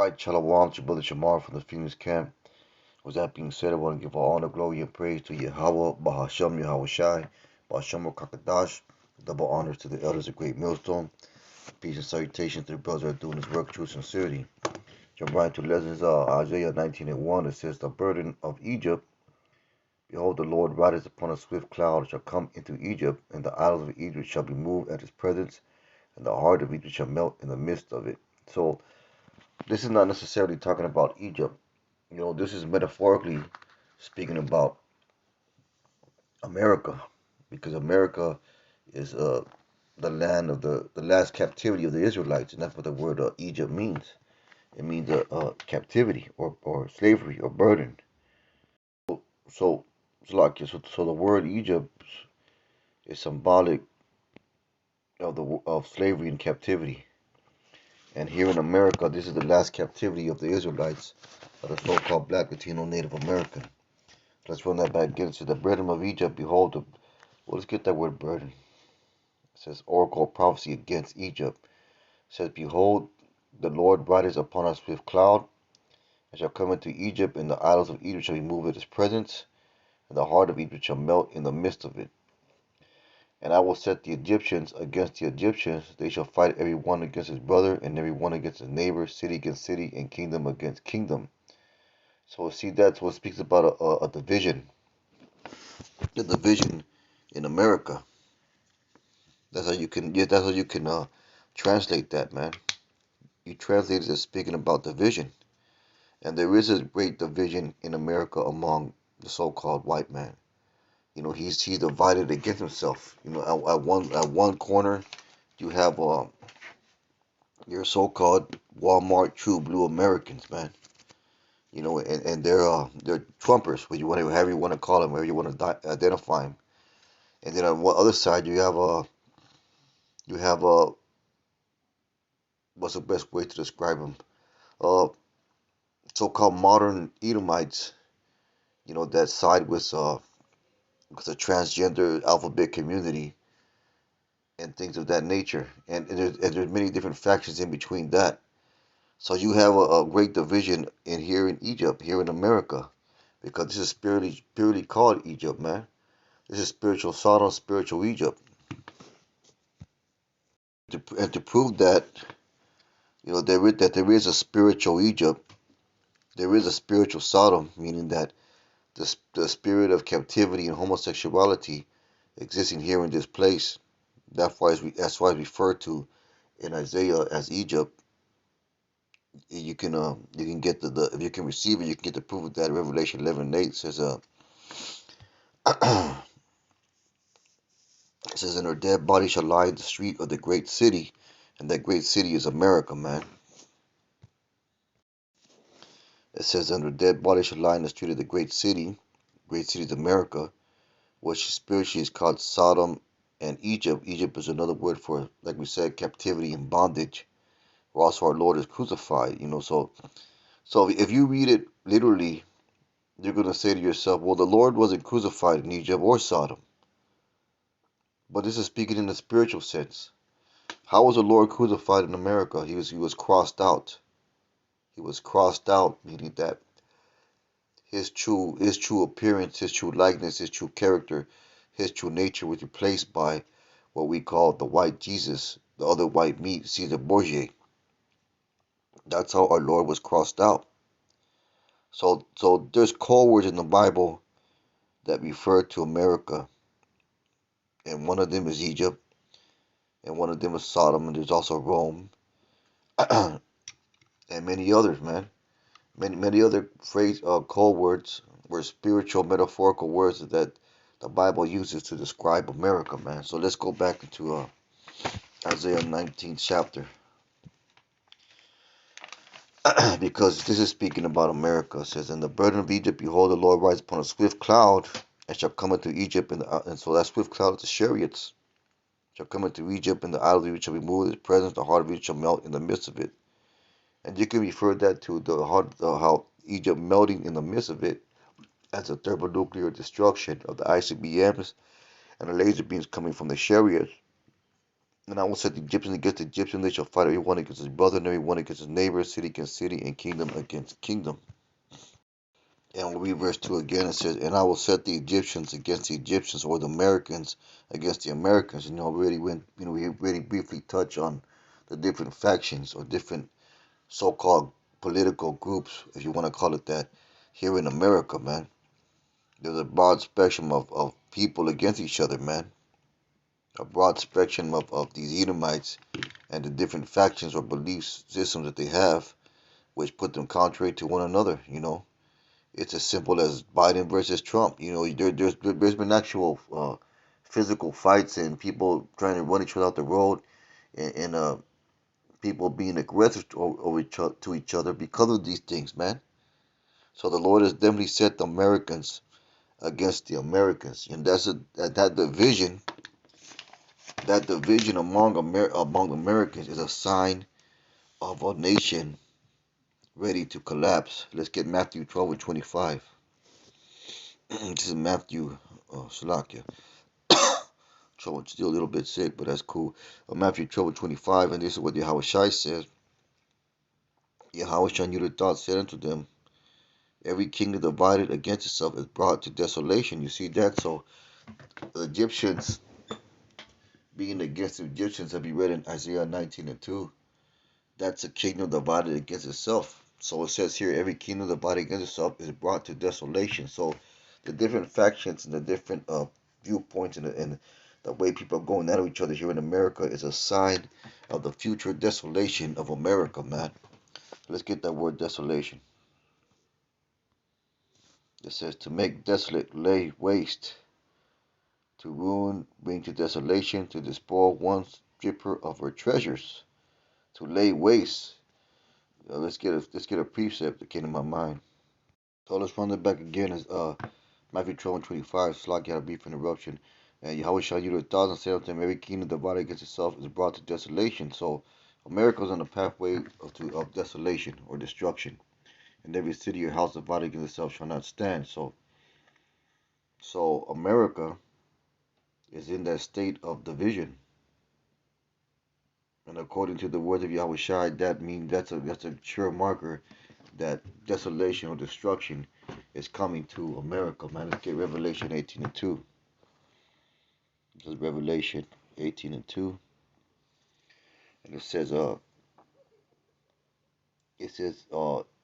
Right, Shalom to Brother Shamar from the Phoenix camp. With that being said, I want to give all honor, glory, and praise to Yahweh, Bahashem, Yahweh Shai, Bahashem Kakadash. Double honors to the elders of Great Millstone. Peace and salutation to the brothers that are doing this work true sincerity. Jump right to Lessons, Isaiah 19:1. It says, "The burden of Egypt, behold, the Lord rideth upon a swift cloud, shall come into Egypt, and the idols of Egypt shall be moved at his presence, and the heart of Egypt shall melt in the midst of it." So, this is not necessarily talking about Egypt. This is metaphorically speaking about America, because America is the land of the last captivity of the Israelites, and that's what the word Egypt means. It means captivity or slavery or burden. So, so the word Egypt is symbolic of slavery and captivity. And here in America, this is the last captivity of the Israelites, of the so-called Black, Latino, Native American. Let's run that back again. It says, "The burden of Egypt, behold, well, let's get that word burden. It says, oracle prophecy against Egypt. It says, behold, the Lord rideth upon a swift cloud, and shall come into Egypt, and the idols of Egypt shall be moved at his presence, and the heart of Egypt shall melt in the midst of it. And I will set the Egyptians against the Egyptians. They shall fight every one against his brother, and every one against his neighbor, city against city, and kingdom against kingdom." So see, that's what speaks about a division, the division in America. That's how you can translate that, man. You translate it as speaking about division, and there is a great division in America among the so-called white man. He's divided against himself. At one corner you have your so-called Walmart True Blue Americans, man. And they're Trumpers, however you want to call them, whatever you want to identify them. And then on one other side you have what's the best way to describe them? Uh, So-called modern Edomites, that side with the transgender alphabet community and things of that nature. And there's many different factions in between that. So you have a great division here in Egypt, here in America, because this is spiritually called Egypt, man. This is spiritual Sodom, spiritual Egypt. And to prove that, there is a spiritual Egypt, there is a spiritual Sodom, meaning that the spirit of captivity and homosexuality existing here in this place. That's why it's referred to in Isaiah as Egypt. You can get the if you can receive it, you can get the proof of that. Revelation 11:8 says it says, "And her dead body shall lie in the street of the great city," and that great city is America, man. It says, "And her dead body shall lie in the street of the great city is America, which spiritually is called Sodom and Egypt." Egypt is another word for, like we said, captivity and bondage. Where also our Lord is crucified. So if you read it literally, you're going to say to yourself, well, the Lord wasn't crucified in Egypt or Sodom. But this is speaking in the spiritual sense. How was the Lord crucified in America? He was crossed out. He was crossed out, meaning that his true appearance, his true likeness, his true character, his true nature was replaced by what we call the white Jesus, the other white meat, Caesar Borgia. That's how our Lord was crossed out. So there's code words in the Bible that refer to America, and one of them is Egypt, and one of them is Sodom, and there's also Rome, and many others, man. Many other code words were spiritual, metaphorical words that the Bible uses to describe America, man. So let's go back into Isaiah 19th chapter, because this is speaking about America. It says, "And the burden of Egypt, behold, the Lord rides upon a swift cloud, and shall come into Egypt, and so that swift cloud is the chariots. Shall come into Egypt, and the isle of Egypt shall be moved in his presence, the heart of Egypt shall melt in the midst of it." And you can refer that to the heart, how Egypt melting in the midst of it as a thermonuclear destruction of the ICBMs and the laser beams coming from the chariots. And I will set the Egyptians against the Egyptians, they shall fight every one against his brother, and every one against his neighbor, city against city, and kingdom against kingdom. And we'll read verse 2 again. It says, and I will set the Egyptians against the Egyptians, or the Americans against the Americans. We already briefly touched on the different factions or different so-called political groups, if you want to call it that, here in America, man. There's a broad spectrum of people against each other, man. A broad spectrum of these Edomites and the different factions or belief systems that they have, which put them contrary to one another. It's as simple as Biden versus Trump. There's been actual physical fights and people trying to run each other out the road, and people being aggressive to each other because of these things, man. So the Lord has definitely set the Americans against the Americans, and that division among Americans is a sign of a nation ready to collapse. Let's get Matthew 12 and 25. This is Matthew, Salakia. Still a little bit sick, but that's cool. Matthew 12 and 25, and this is what Yahushua says. Yahushua knew the thoughts, said unto them, every kingdom divided against itself is brought to desolation. You see that? So the Egyptians being against the Egyptians, have you read in Isaiah 19 and 2? That's a kingdom divided against itself. So it says here, every kingdom divided against itself is brought to desolation. So the different factions and the different viewpoints and the way people are going at each other here in America is a sign of the future desolation of America, man. Let's get that word desolation. It says to make desolate, lay waste, to ruin, bring to desolation, to despoil one stripper of her treasures, to lay waste. Let's get a precept that came to my mind. So let's run it back again. As Matthew 12 and 25, Slack had a brief interruption. And Yahweh shall you to 1,000 say unto them, every kingdom divided against itself is brought to desolation. So America is on the pathway of desolation or destruction. And every city or house divided against itself shall not stand. So America is in that state of division. And according to the words of Yahweh Shai, that means that's a sure marker that desolation or destruction is coming to America, man. Let's get Revelation 18 and 2. This is Revelation 18 and 2. And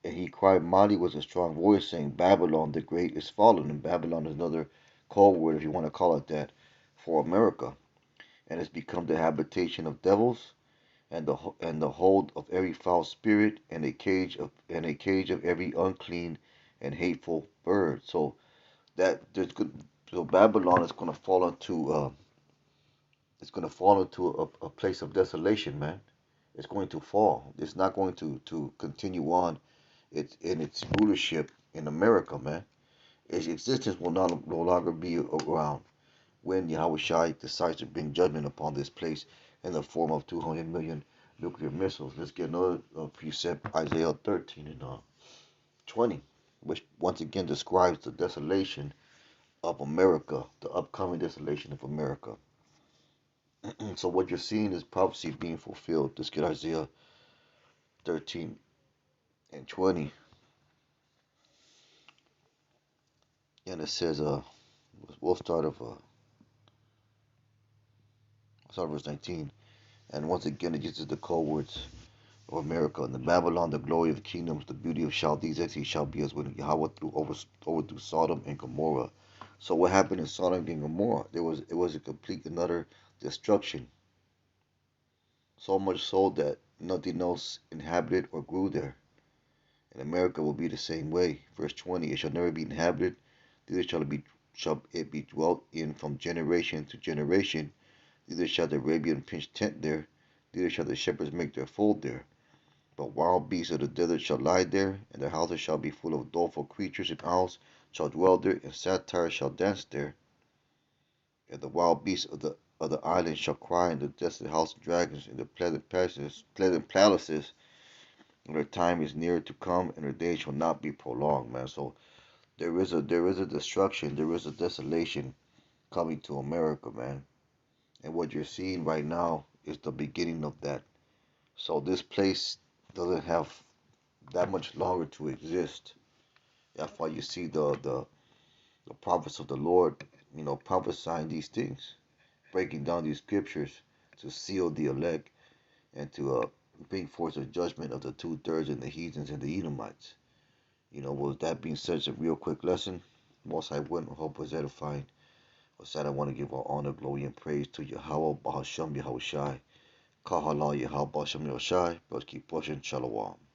and he cried mighty was a strong voice, saying, Babylon the great is fallen. And Babylon is another code word, if you want to call it that, for America. And it's become the habitation of devils, and the hold of every foul spirit, and a cage of every unclean and hateful bird. So Babylon is going to fall into a place of desolation, man. It's going to fall. It's not going to continue on in its rulership in America, man. Its existence will not no longer be around when Yahweh Shai decides to bring judgment upon this place in the form of 200 million nuclear missiles. Let's get another precept, Isaiah 13 and 20, which once again describes the desolation of America, the upcoming desolation of America. So what you're seeing is prophecy being fulfilled. Let's get Isaiah 13 and 20. And it says, we'll start verse 19. And once again, it uses the code words of America. And the Babylon, the glory of kingdoms, the beauty of Chaldees, as he shall be as when Yahweh overthrew Sodom and Gomorrah. So what happened in Sodom and Gomorrah? It was a complete and utter destruction. So much so that nothing else inhabited or grew there. And America will be the same way. Verse 20, it shall never be inhabited, neither shall it be dwelt in from generation to generation, neither shall the Arabian pitch tent there, neither shall the shepherds make their fold there. But wild beasts of the desert shall lie there, and their houses shall be full of doleful creatures, and owls shall dwell there, and satyrs shall dance there. And the wild beasts of the islands shall cry in the desolate house of dragons, in the pleasant palaces, and their time is near to come, and their days shall not be prolonged, man. So there is a destruction, there is a desolation coming to America, man. And what you're seeing right now is the beginning of that. So this place doesn't have that much longer to exist. That's why you see the prophets of the Lord, prophesying these things, breaking down these scriptures to seal the elect and to bring forth a judgment of the 2/3 and the heathens and the Edomites. With that being said, it's a real quick lesson. Most I wouldn't hope was edifying. With that, I want to give all honor, glory, and praise to Yahweh, Bahasham Yahushai, Kahala Yahweh, Bahasham Yahushai, but keep pushing, Shalom.